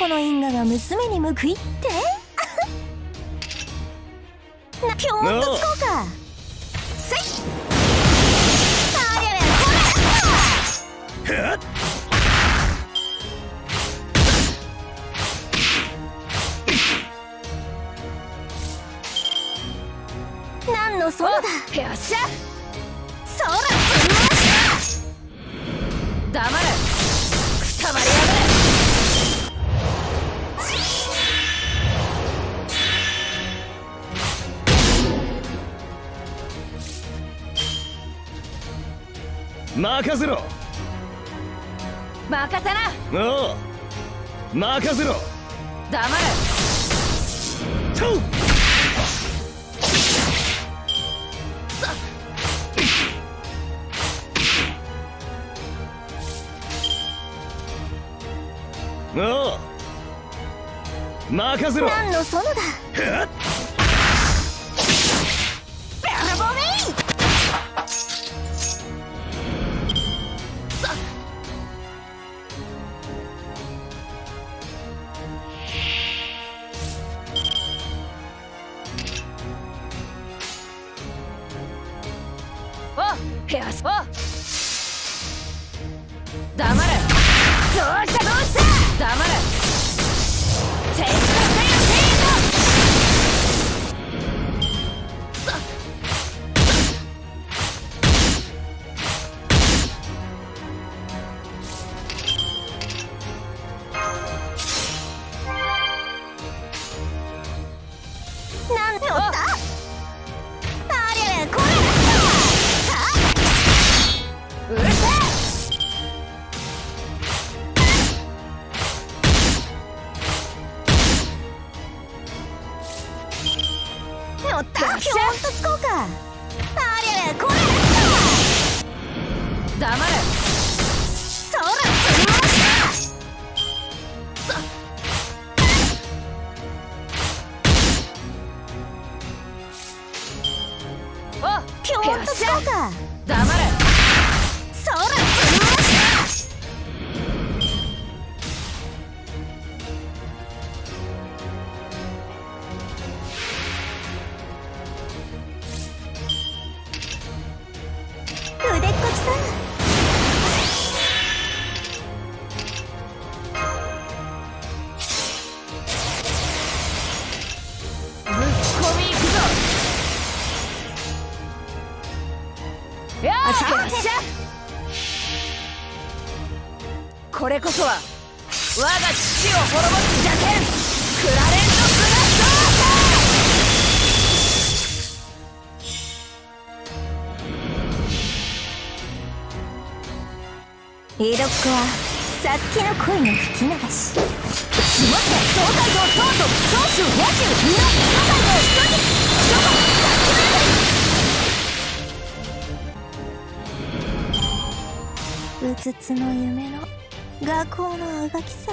この因果が娘に報いってな、ぴょーんとつこうか。せいありゃりゃ、これ何のそのだ。よっしゃ、そらぶん回しだ。黙れ、くたばりやがれ。任せろ。任せな。おう、任せろ。黙れ。とう。おう、任せろ。何のそのだ。はっ、ベラボメイ。お、よし、お、黙れ。どうしたどうした。黙れ。テイクだ、テイク、テイク。なんておった。ありゃりゃ、これうるせえ。よった、ぴょんとつこうか。ありゃりゃ、これ黙れ。そらぶん回しお、ぴょんとつこうか。黙れ。そらぶん回し腕っこきさ。ぶっこみいくぞ。よーし、よっしゃ。これこそは我が父を滅ぼす邪剣、クラレントブラスト。江戸っ子はさつきの恋の吹き流し。しまった、東海道東都長州野州美濃東海道人質どこさつきのあたり。うつつの夢の学校のあがきさ。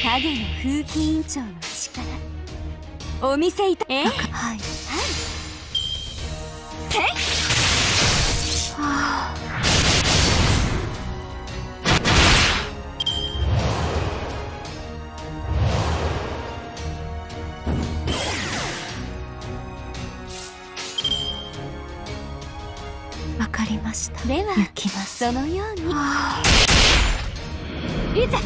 影の風紀委員長の力お見せいた。はいはい。てっ、はあ。した。では行きます。そのように。いざ。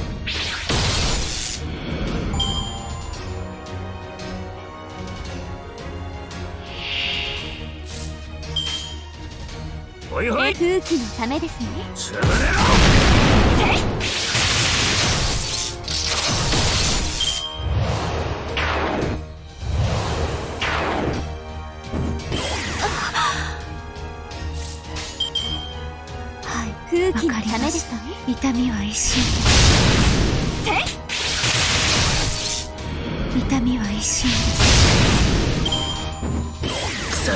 おいおい、空気のためですね。つぶれろ。空気のためですね。痛みは一瞬。痛みは一瞬です。くそ。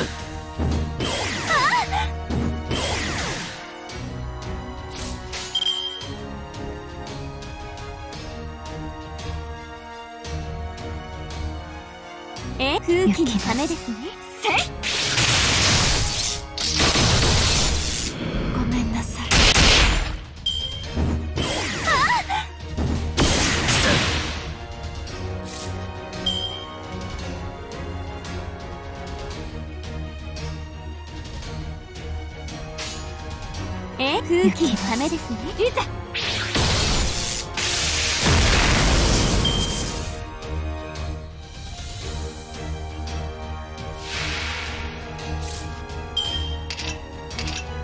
空気のためですね。ごめんなさい。空気のためですね。いざ。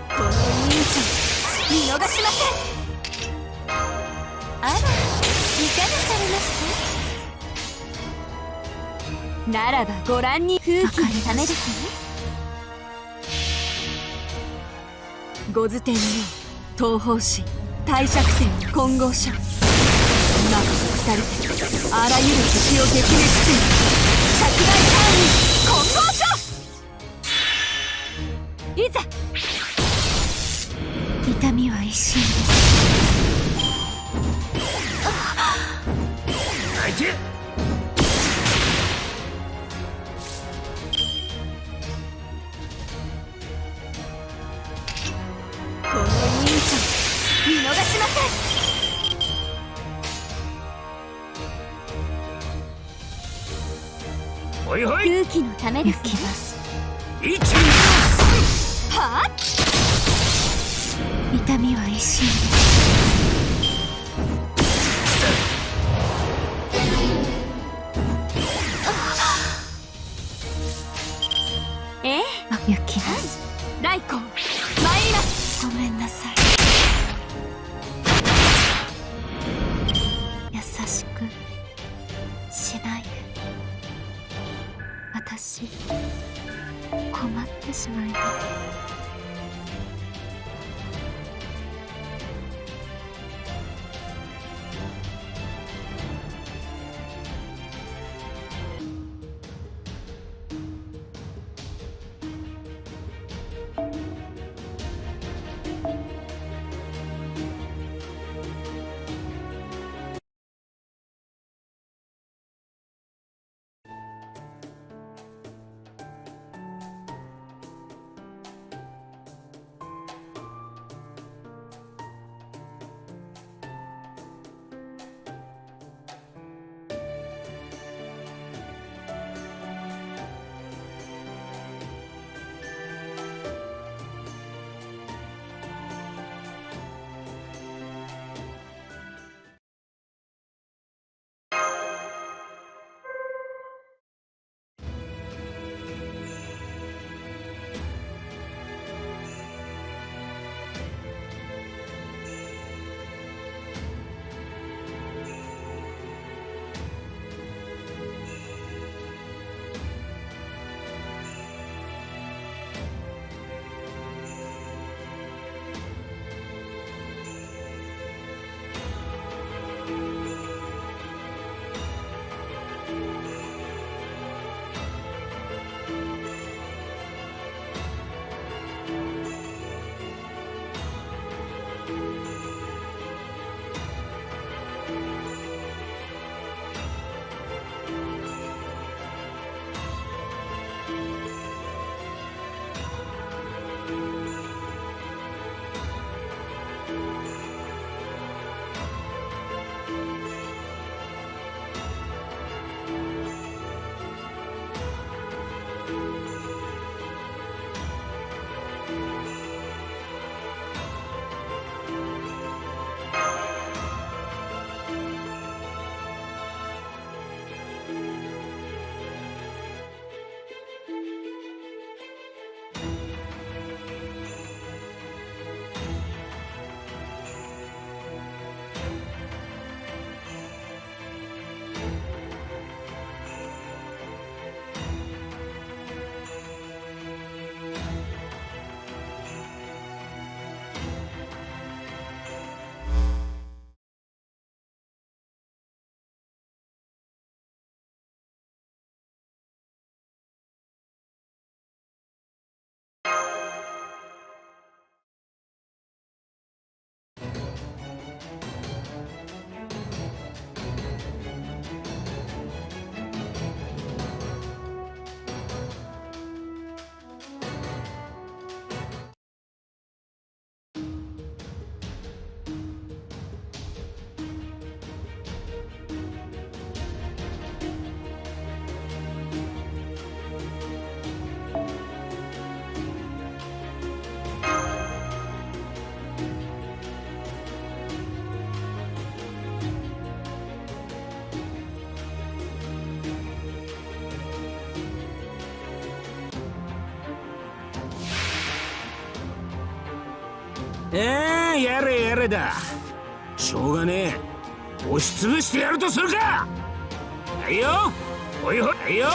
この忍者見逃しません。あら、いかがされました？ならばご覧に。空気のためですね。御図天の東方神帝釈天混合書。今こそ二人であらゆる敵を撃滅する釈大単位混合書。いざ。痛みは一瞬です。相手。この忍者見逃しません。おいおい、空気のためですね。一。はあ。痛みは一瞬です。行きます。来光参ります。ごめんなさい。優しくしないで。私困ってしまいます。やれやれだ。しょうがねえ。押しつぶしてやるとするか。はいよ、おいほい、はいよ。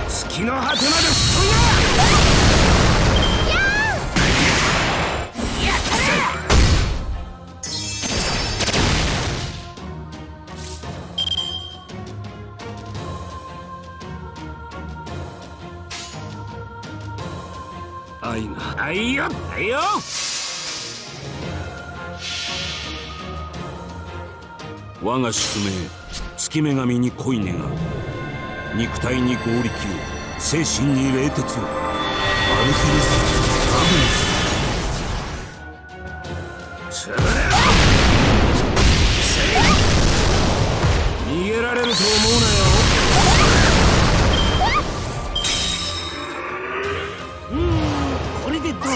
月の果てまで吹っ飛んだ。愛が、はいよ、はいよ。我が宿命、月女神に恋願う。肉体に合力を、精神に冷徹を。アルテミス・アグネス。つぶれろ。逃げられると思うなよ。これでどうか。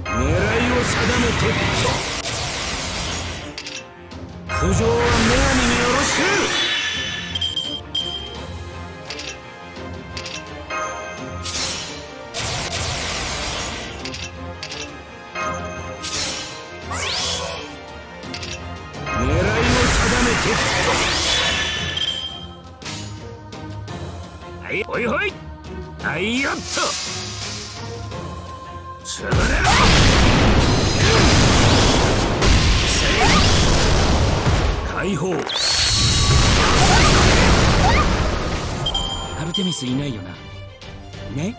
狙いを定めて浮上は女神によろしく。狙いを定めて。はい、ほいほい。はいよっと。つぶれろ。解放。アルテミスいないよな。ね。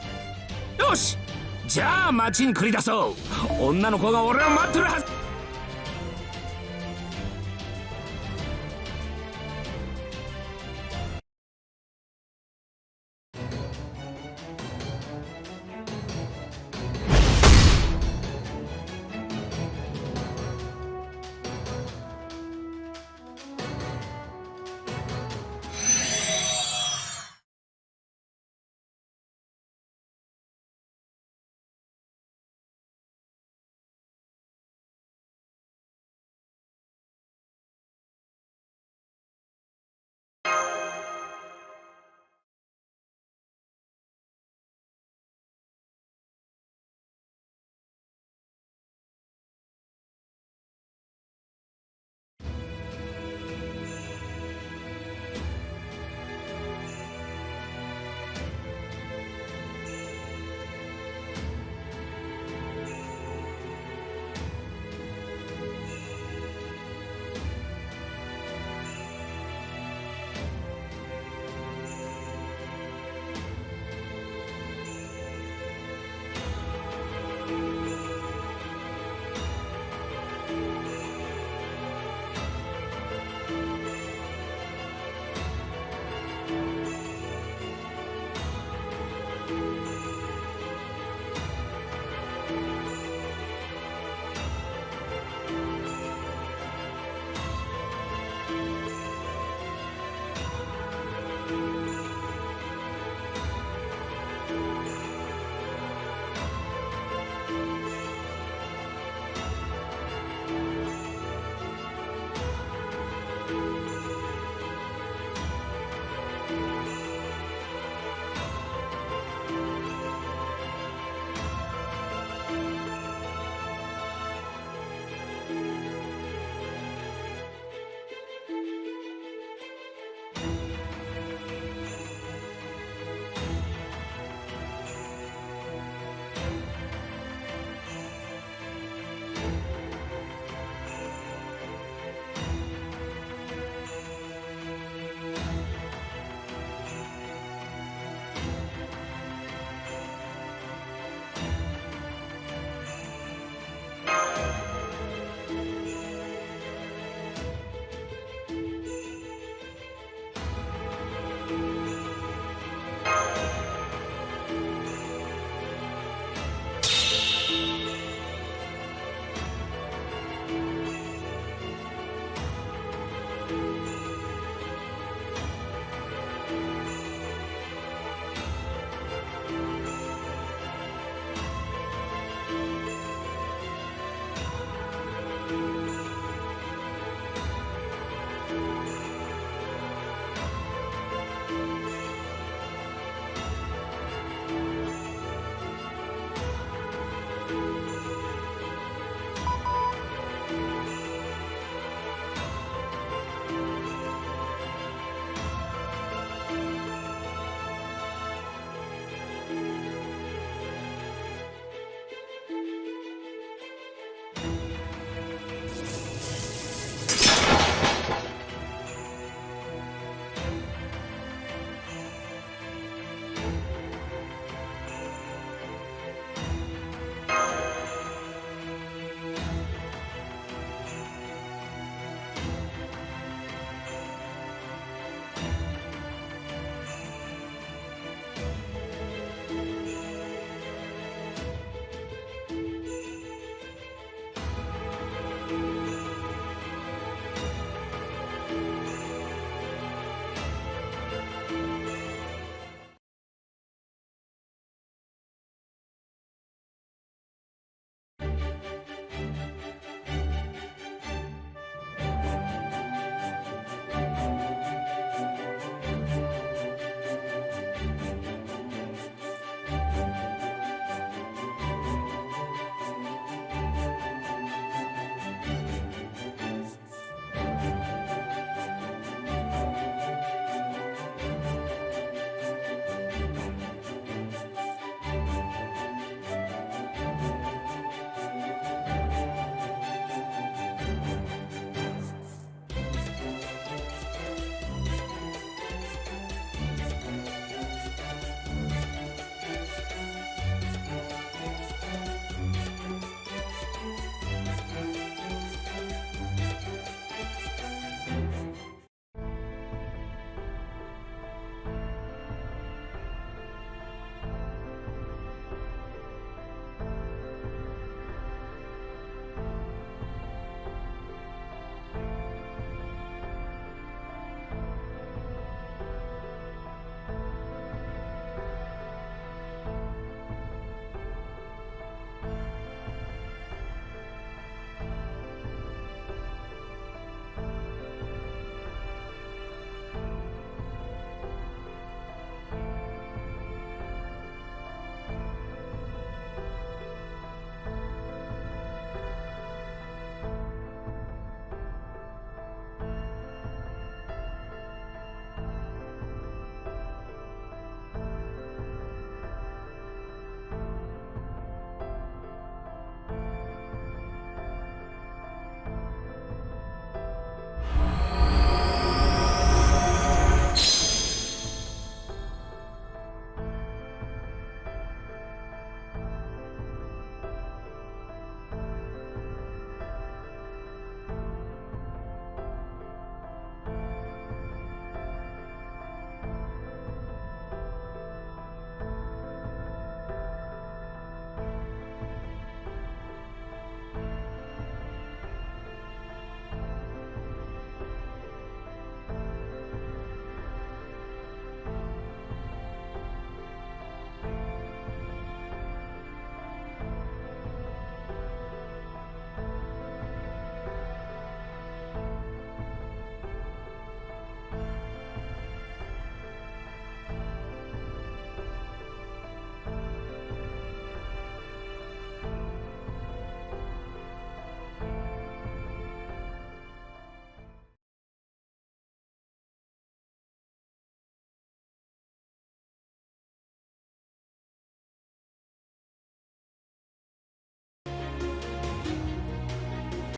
よし、じゃあ町に繰り出そう。女の子が俺を待ってるはず。